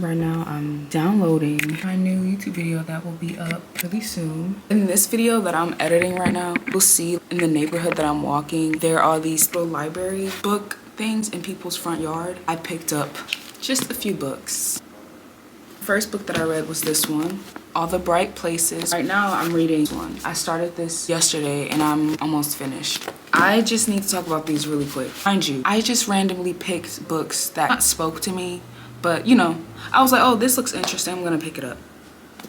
Right now I'm downloading my new YouTube video that will be up really soon. In this video that I'm editing right now, you'll see in the neighborhood that I'm walking, there are these little library book things in people's front yard. I picked up just a few books. The first book that I read was this one, All the Bright Places. Right now I'm reading one. I started this yesterday and I'm almost finished. I just need to talk about these really quick. Mind you, I just randomly picked books that spoke to me, but you know, I was like, oh, this looks interesting, I'm gonna pick it up.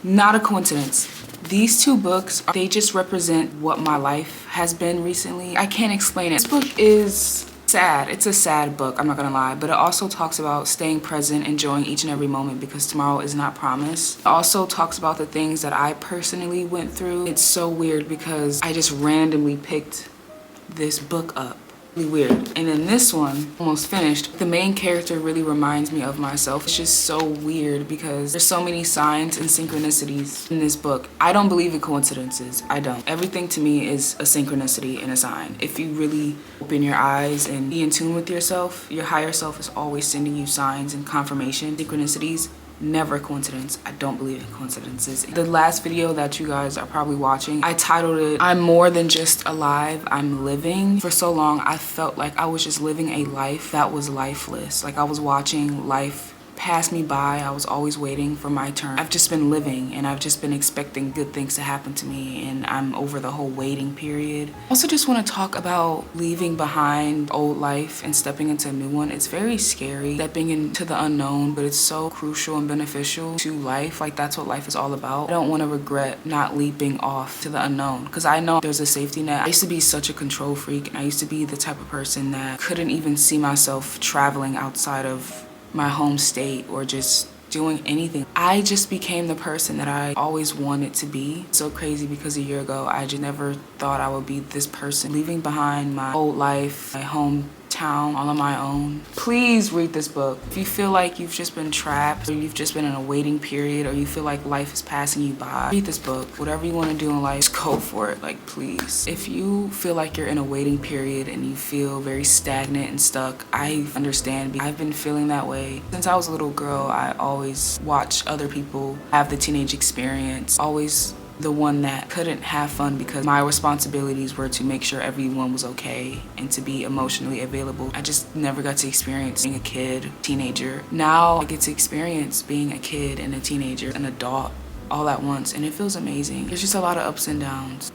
Not a coincidence. These two books, they just represent what my life has been recently. I can't explain it. This book is sad. It's a sad book, I'm not gonna lie, but it also talks about staying present, enjoying each and every moment because tomorrow is not promised. It also talks about the things that I personally went through. It's so weird because I just randomly picked this book up. Really weird. And then this one, almost finished. The main character really reminds me of myself. It's just so weird because there's so many signs and synchronicities in this book. I don't believe in coincidences. I don't. Everything to me is a synchronicity and a sign. If you really open your eyes and be in tune with yourself, your higher self is always sending you signs and confirmation, synchronicities. Never coincidence. I don't believe in coincidences. The last video that you guys are probably watching, I titled it, I'm more than just alive, I'm living. For so long, I felt like I was just living a life that was lifeless. Like I was watching life pass me by. I was always waiting for my turn. I've just been living and I've just been expecting good things to happen to me, and I'm over the whole waiting period. I also just want to talk about leaving behind old life and stepping into a new one. It's very scary stepping into the unknown, but it's so crucial and beneficial to life. Like that's what life is all about. I don't want to regret not leaping off to the unknown because I know there's a safety net. I used to be such a control freak, and I used to be the type of person that couldn't even see myself traveling outside of my home state or just doing anything. I just became the person that I always wanted to be. It's so crazy because a year ago, I just never thought I would be this person, leaving behind my old life, my hometown, all on my own. Please read this book. If you feel like you've just been trapped, or you've just been in a waiting period, or you feel like life is passing you by, read this book. Whatever you want to do in life, just go for it, like please. If you feel like you're in a waiting period and you feel very stagnant and stuck, I understand. I've been feeling that way. Since I was a little girl, I always watched other people have the teenage experience, always the one that couldn't have fun because my responsibilities were to make sure everyone was okay and to be emotionally available. I just never got to experience being a kid, teenager. Now I get to experience being a kid and a teenager, an adult all at once, and it feels amazing. There's just a lot of ups and downs.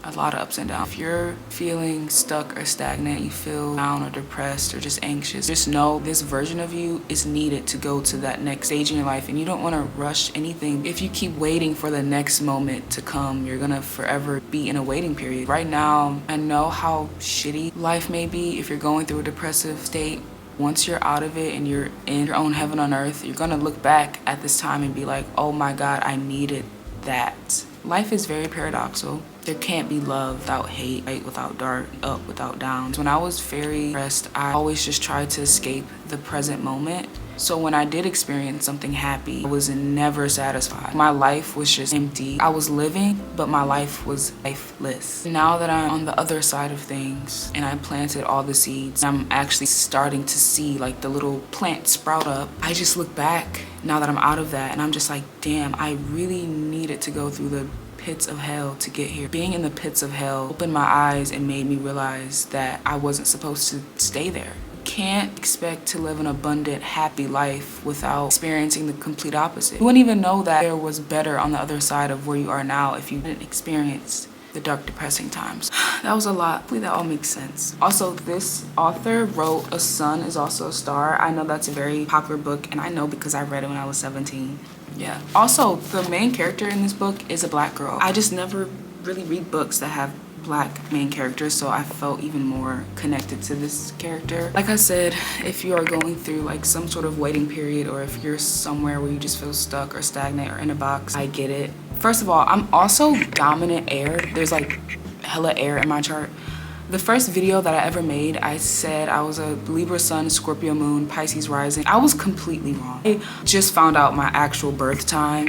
A lot of ups and downs. If you're feeling stuck or stagnant, you feel down or depressed or just anxious, just know this version of you is needed to go to that next stage in your life, and you don't want to rush anything. If you keep waiting for the next moment to come, you're gonna forever be in a waiting period. Right now, I know how shitty life may be if you're going through a depressive state. Once you're out of it and you're in your own heaven on earth, you're gonna look back at this time and be like, oh my God, I needed that. Life is very paradoxical. There can't be love without hate, light without dark, up without down. When I was very depressed, I always just tried to escape the present moment. So when I did experience something happy, I was never satisfied. My life was just empty. I was living, but my life was lifeless. Now that I'm on the other side of things and I planted all the seeds, I'm actually starting to see like the little plant sprout up. I just look back now that I'm out of that and I'm just like, damn, I really needed to go through the pits of hell to get here. Being in the pits of hell opened my eyes and made me realize that I wasn't supposed to stay there. Can't expect to live an abundant, happy life without experiencing the complete opposite. You wouldn't even know that there was better on the other side of where you are now if you didn't experience the dark, depressing times. That was a lot. Hopefully that all makes sense. Also, this author wrote A Sun Is Also a Star. I know that's a very popular book, and I know because I read it when I was 17. Yeah. Also, the main character in this book is a black girl. I just never really read books that have black main characters, so I felt even more connected to this character. Like I said, if you are going through like some sort of waiting period, or if you're somewhere where you just feel stuck or stagnant or in a box, I get it. First of all, I'm also dominant air. There's like hella air in my chart. The first video that I ever made, I said I was a Libra sun, Scorpio moon, Pisces rising. I was completely wrong. I just found out my actual birth time.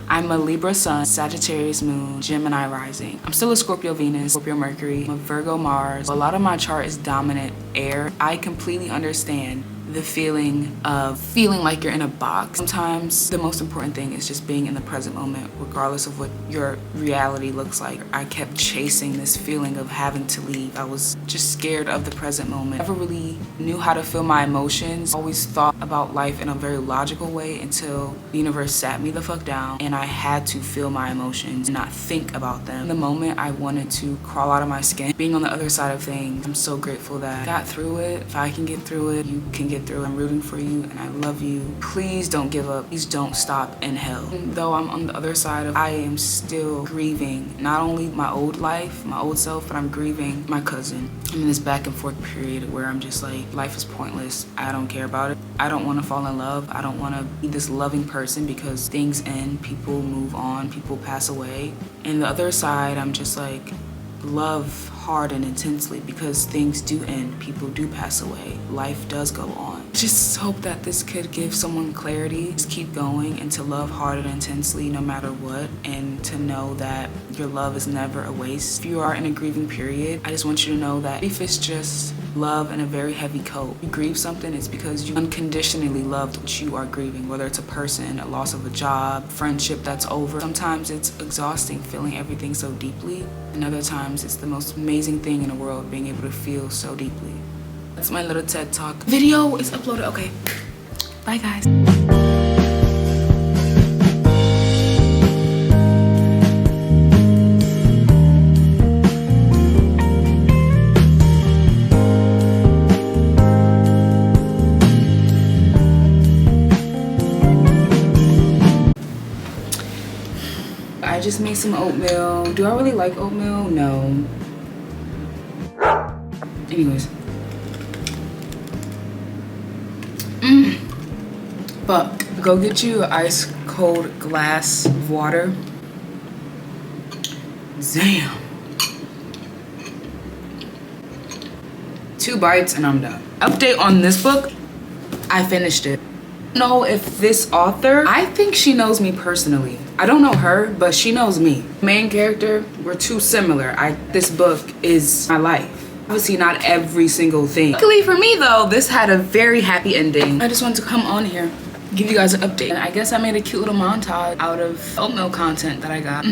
I'm a Libra sun, Sagittarius moon, Gemini rising. I'm still a Scorpio Venus, Scorpio Mercury, I'm a Virgo Mars. A lot of my chart is dominant air. I completely understand the feeling of feeling like you're in a box. Sometimes the most important thing is just being in the present moment, regardless of what your reality looks like. I kept chasing this feeling of having to leave. I was just scared of the present moment. I never really knew how to feel my emotions. I always thought about life in a very logical way until the universe sat me the fuck down and I had to feel my emotions and not think about them. In the moment, I wanted to crawl out of my skin. Being on the other side of things, I'm so grateful that I got through it. If I can get through it, you can get through it. I'm rooting for you and I love you. Please don't give up. Please don't stop in hell. And though I'm on the other side of, I am still grieving not only my old life, my old self, but I'm grieving my cousin. I'm in this back and forth period where I'm just like, life is pointless. I don't care about it. I don't want to fall in love. I don't want to be this loving person because things end, people move on, people pass away. And the other side, I'm just like, love hard and intensely because things do end, people do pass away, life does go on. Just hope that this could give someone clarity. Just keep going and to love hard and intensely no matter what, and to know that your love is never a waste. If you are in a grieving period, I just want you to know that if it's just love in a very heavy coat, you grieve something, it's because you unconditionally loved what you are grieving, whether it's a person, a loss of a job, friendship that's over. Sometimes it's exhausting feeling everything so deeply, and other times it's the most amazing thing in the world, being able to feel so deeply. That's my little TED Talk. Video is uploaded. Okay, bye guys. I just made some oatmeal. Do I really like oatmeal? No. Anyways. Fuck. Go get you an ice cold glass of water. Damn. 2 bites and I'm done. Update on this book. I finished it. I don't know if this author, I think she knows me personally. I don't know her, but she knows me. Main character, we're too similar. This book is my life. Obviously not every single thing. Luckily for me though, this had a very happy ending. I just wanted to come on here, give you guys an update. And I guess I made a cute little montage out of oatmeal content that I got.